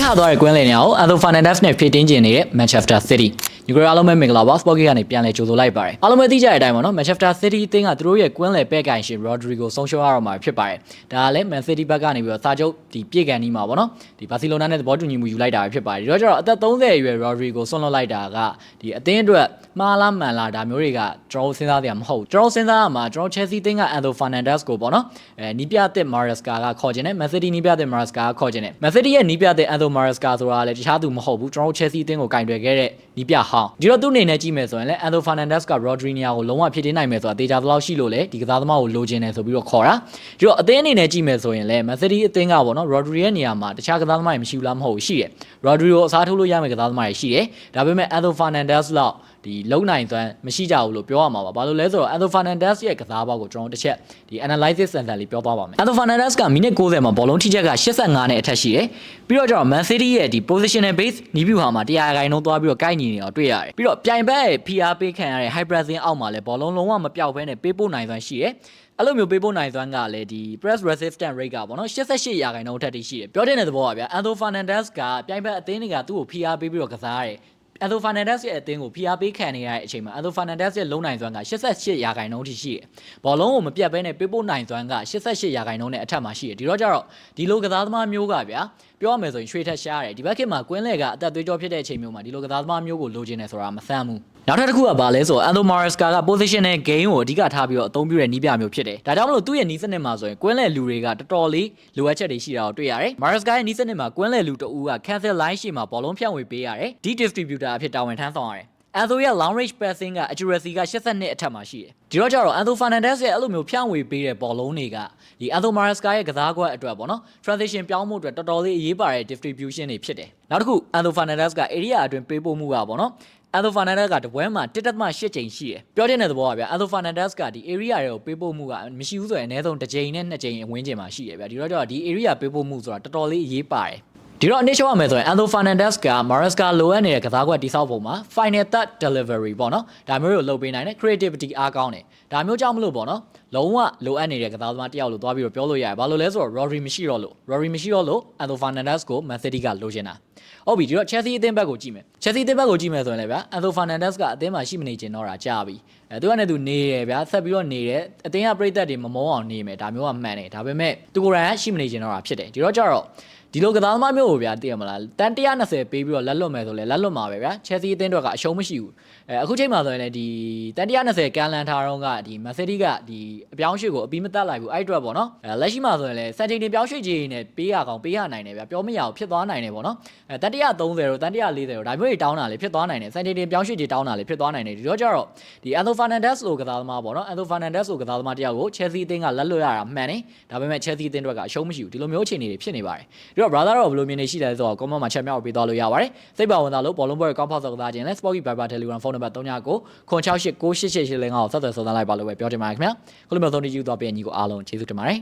ဟာသွားတဲ့ကွင်းလင်နေအောင် Enzo Fernandez နဲ့ဖိတင်းကျင်နေတဲ့ Manchester City ညီကအားလုံးပဲမင်္ဂလာပါ Sport Geek ကနေပြန်လည်ကြိုဆိုလိုက်ပါတယ်အားလုံးပဲသိကြတဲ့အတိုင်းပါနော် Manchester City အသင်းကသူတို့ရဲ့ကွင်းလယ်ပဲ့ကန်ရှင် Rodrigo ဆုံးရှုံးရတော့မှာဖြစ်ပါတယ်ဒါကလည်း Man City ဘက်ကနေပြီးတော့စာချုပ်ဒီပြည့်ကန်နီးမှာပေါ့နော်ဒီ Barcelona နဲ့သဘောတူညီမှုယူလိုက်တာဖြစ်ပါတယ်ဒီတော့ကျတော့အသက်30အရွယ် Rodrigo ဆွန့်လွတ်လိုက်တာကဒီအသင်းအတွက်မှားလားမှန်လားဒါမျိုးတွေကကျွန်တော်စဉ်းစားကြရမဟုတ်ကျွန်တော်စဉ်းစားရမှာကျွန်တော် Chelsea အသင်းက Enzo Fernandez ကိုပေါ့နော်နီးပြတဲ့ Maresca ကခေါ်ခြင်းနဲ့ Man City နီးပြတဲ့ Maresca ကခေါ်ခြင်းနဲ့ Man City ရဲ့နီးပြတဲ့ Enzo Maresca ဆိုတာလည်းတခြားသူမဟုတ်ဘူးကျွန်တော် Chelsea အသင်းကိုကင်တွယ်ခဲ့တဲ့နီးပြဟောင်းဒီတော့သူ့အနေနဲ့ကြည့်မယ်ဆိုရင်လည်း Enzo Fernandez က Rodrigo ကိုလုံးဝဖြစ်တင်းနိုင်မယ်ဆိုတာတေချာသလောက်ရှိလို့လေဒီကစားသမားကိုလိုချင်တယ်ဆိုပြီးတော့ခေါ်တာဒီတော့အသင်းအနေနဲ့ကြည့်မယ်ဆိုရင်လည်း Man City အသင်းကပေါ့နော် Rodrigo ရဲ့နေရာမှာတခြားကစားသမားတွေမရှိဘူးလားမဟုတ်ဘူးရှိတယ် Rodrigo အစားထိုးလို့ရမယ့်ကစားသမားတွေရှိတယ်ဒါပေမဲ့ Enzo Fernandez လောက်ဒီလုံနိုင်စွမ်းမရှိကြဘူးလို့ပြောရမှာပါဘာလို့လဲဆိုတော့ Enzo Fernandez ရဲ့ကစားပေါက်ကိုကျွန်တော်တစ်ချက်ဒီ analysis center လေးပြောသွားပါမယ် Enzo Fernandez ကမိနစ်60မှာဘောလုံးထိချက်က85နဲ့အထက်ရှိတယ်ပြီးတော့ကျတော့ Man City ရဲ့ဒီ positional base နီးဗျူဟာမှာ100ခိုင်နှုန်းသွားပြီးတော့ကိုက်ညီနေအောင်တွေ့ရတယ်ပြီးတော့ပြိုင်ဘက်ရဲ့ PR ပေးခံရတဲ့ high pressing အောက်မှာလည်းဘောလုံးလုံးဝမပြောက်ဘဲနဲ့ပေးပို့နိုင်စွမ်းရှိတယ်အဲ့လိုမျိုးပေးပို့နိုင်စွမ်းကလည်းဒီ press resistant rate ကပေါ့နော်88ရာခိုင်နှုန်းအထက်ထိရှိတယ်ပြောတဲ့သဘောပါဗျာ Enzo Fernandez ကပြိုင်ဘက်အသင်းတွေကသူ့ကို PR ပေးပြီးတော့ကစားရတယ်Enzo Fernandez ရဲ့အသင်းကို PR ပေးခံနေရတဲ့အချိန်မှာ Enzo Fernandez ရဲ့လုံနိုင်စွမ်းက88ရာခိုင်နှုန်းထိရှိတယ်။ဘောလုံးကိုမပြတ်ဘဲနဲ့ပေးပို့နိုင်စွမ်းက88ရာခိုင်နှုန်းနဲ့အထက်မှာရှိတယ်။ဒီတော့ကျတော့ဒီလိုကစားသမားမျိုးကဗျာပြောရမယ်ဆိုရင်ရွှေထက်ရှားတယ်။ဒီဘက်ခေတ်မှာကွင်းလေကအသက်သွေးကြောဖြစ်တဲ့အချိန်မျိုးမှာဒီလိုကစားသမားမျိုးကိုလိုချင်တယ်ဆိုတာမဆန်းဘူး။နောက်ထပ်တစ်ခုကဘာလဲဆိုတော့ Enzo Maresca က positional game ကိုအဓိကထားပြီးတော့အသုံးပြုတဲ့နည်းပြမျိုးဖြစ်တယ်။ဒါကြောင့်မလို့သူ့ရဲ့နီးစနစ်မှာဆိုရင်ကွင်းလေလူတွေကတော်တော်လေးလိုအပ်ချက်တွေရှိတာကိုတွေ့ရတယ်။ Maresca ရဲ့နီးစနစ်မှာကွင်းလေလူတအူးက cancel line ရှိမှာဘောလုံးဖြန့်ဝေပေးရတယ်။ D distributor အဖြစ်တာဝန်ထမ်းဆောင်ရတယ်။ Enzo ရဲ့ long range passing က accuracy က82အထက်မှာရှိတယ်။ဒီတော့ကျတော့ Enzo Fernandez ရဲ့အဲ့လိုမျိုးဖြန့်ဝေပေးတဲ့ဘောလုံးတွေကဒီ Enzo Maresca ရဲ့ကစားကွက်အတွက်ပေါ့နော် transition ပြောင်းမှုအတွက်တော်တော်လေးအရေးပါတဲ့ distribution တွေဖြစ်တယ်။နောက်တစ်ခု Enzo Fernandez က area အတွင်းပေးပို့မှုကပေါ့နော်Enzo Fernandez ကတပွဲမှာ1.8ချိန်ရှိတယ်ပြောတဲ့သဘောပါဗျာ Enzo Fernandez ကဒီ area တွေကိုပေးပို့မှုကမရှိဘူးဆိုရင်အနည်းဆုံး1ချိန်နဲ့2ချိန်ဝန်းကျင်မှာရှိတယ်ဗျာဒီတော့ကျတော့ဒီ area ပေးပို့မှုဆိုတာတော်တော်လေးအရေးပါတယ်ဒီတော့အနေရှောက်ရမယ်ဆိုရင် Enzo Fernandez က Maresca လိုအပ်နေတဲ့ကစားကွက်တိစောက်ပုံမှာ final third delivery ပေါ့နော်ဒါမျိုးကိုလုပ်ပေးနိုင်တယ် creativity အားကောင်းတယ်ဒါမျိုးကြောင့်မလို့ပေါ့နော်လုံးဝလိုအပ်နေတဲ့ကစားသမားတစ်ယောက်လို့သွားပြီးတော့ပြောလို့ရတယ်ဘာလို့လဲဆိုတော့ Rodri မရှိတော့လို့ Enzo Fernandez ကို Man City ကလိုချင်တာဟုတ်ပြီဒီတော့ Chelsea အသင်းဘက်ကိုကြည့်မယ် Chelsea အသင်းဘက်ကိုကြည့်မယ်ဆိုရင်လည်းဗျာ Enzo Fernandez ကအသင်းမှာရှိမနေချင်တော့တာကြာပြီသူကလည်းသူနေတယ်ဗျာဆက်ပြီးတော့နေတယ်အသင်းကပြိသက်တွေမမောအောင်နေမယ်ဒါမျိုးကမှန်တယ်ဒါပေမဲ့သူကိုယ်တိုင်ကရှိမနေချင်တော့တာဖြစ်တယ်ဒီတော့ကျတော့ဒီလိုကစားသမားမျိုးကိုဗျာသိရမလားတန်120ပေးပြီးတော့လက်လွတ်မယ်ဆိုလဲလက်လွတ်မှာပဲဗျာ Chelsea အသင်းတွေကအရှုံးမရှိဘူးအခုချိန်မှာဆိုရင်လည်းဒီတန်120ကန်လန်ထားတော့ကဒီ Man City ကဒီအပြောင်းရွှေ့ကိုအပြီးမတက်လိုက်ဘူးအဲ့အတွက်ပေါ့နော်လက်ရှိမှာဆိုရင်လည်းစံချိန်တင်ပြောင်းရွှေ့ကြီးနဲ့ပေးရကောင်ပေးရနိုင်တယ်ဗျာပြောမရအောင်ဖြစ်သွားနိုင်တယ်ပေါ့နော်တန်130တို့တန်140တို့ဒါမျိုးတွေတောင်းတာလေဖြစ်သွားနိုင်တယ်စံချိန်တင်ပြောင်းရွှေ့ကြီးတောင်းတာလေဖြစ်သွားနိုင်တယ်ဒီတော့ကျတော့ဒီ Enzo Fernandez လိုကစားသမားပေါ့နော် Enzo Fernandez လိုကစားသမားတယောက်ကို Chelsea အသင်းကလက်လွတ်ရတာမှန်တယ်ဒါပေမဲ့ Chelsea အသင်းတွေကအရှုံးမရှိဘူးဒီလိုမျိုးအခြေအနေတွေဖြစ်နေပါတယ်ဒီတော့ brother တော့ဘယ်လိုမြင်နေရှိလဲဆိုတော့ comment မှာချက်မြောက်ပေးသွားလို့ရပါတယ်စိတ်ပါဝင်စားလို့ဘောလုံးပွဲကောင်းဖောက်စောကစားခြင်းလဲ Sporty Viber Telegram ဖုန်းနံပါတ်39ကို968 98885ကိုဆက်သွယ်ဆောင်လိုက်ပါလို့ပဲပြောချင်ပါတယ်ခင်ဗျာခုလိုမျိုးသုံးနေကြည့်သွားပြန်ညီကိုအားလုံးကျေးဇူးတင်ပါတယ်